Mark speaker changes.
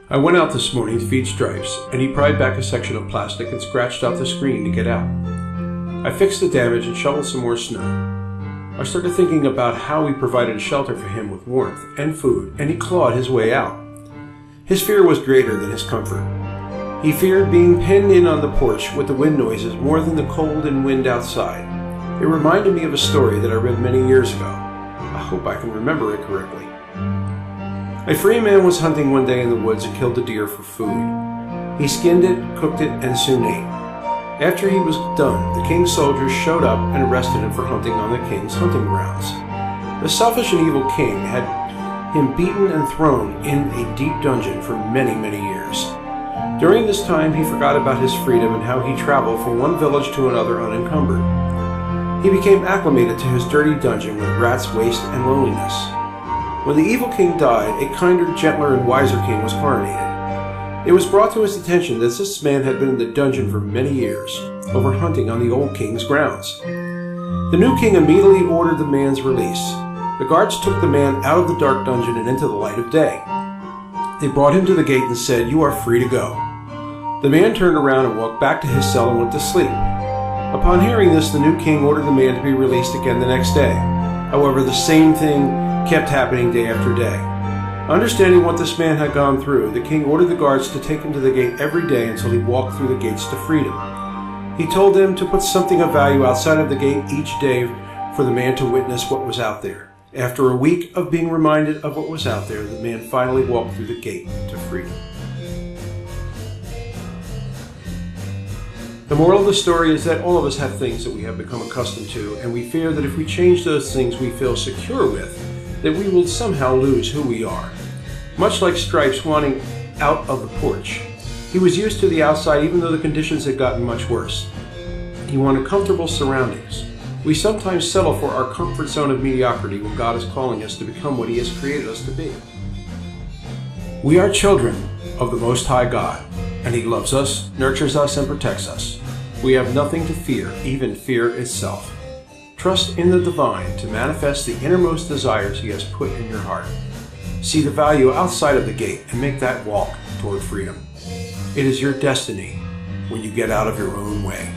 Speaker 1: I went out this morning to feed Stripes, and he pried back a section of plastic and scratched out the screen to get out. I fixed the damage and shoveled some more snow. I started thinking about how we provided shelter for him with warmth and food, and he clawed his way out. His fear was greater than his comfort. He feared being penned in on the porch with the wind noises more than the cold and wind outside. It reminded me of a story that I read many years ago. I hope I can remember it correctly. A free man was hunting one day in the woods and killed a deer for food. He skinned it, cooked it, and soon ate. After he was done, the king's soldiers showed up and arrested him for hunting on the king's hunting grounds. The selfish and evil king had him beaten and thrown in a deep dungeon for many, many years. During this time, he forgot about his freedom and how he traveled from one village to another unencumbered. He became acclimated to his dirty dungeon with rats, waste, and loneliness. When the evil king died, a kinder, gentler, and wiser king was coronated. It was brought to his attention that this man had been in the dungeon for many years, over hunting on the old king's grounds. The new king immediately ordered the man's release. The guards took the man out of the dark dungeon and into the light of day. They brought him to the gate and said, "You are free to go." The man turned around and walked back to his cell and went to sleep. Upon hearing this, the new king ordered the man to be released again the next day. However, the same thing kept happening day after day. Understanding what this man had gone through, the king ordered the guards to take him to the gate every day until he walked through the gates to freedom. He told them to put something of value outside of the gate each day for the man to witness what was out there. After a week of being reminded of what was out there, the man finally walked through the gate to freedom. The moral of the story is that all of us have things that we have become accustomed to, and we fear that if we change those things we feel secure with, that we will somehow lose who we are. Much like Stripes wanting out of the porch. He was used to the outside even though the conditions had gotten much worse. He wanted comfortable surroundings. We sometimes settle for our comfort zone of mediocrity when God is calling us to become what He has created us to be. We are children of the Most High God, and He loves us, nurtures us, and protects us. We have nothing to fear, even fear itself. Trust in the divine to manifest the innermost desires He has put in your heart. See the value outside of the gate and make that walk toward freedom. It is your destiny when you get out of your own way.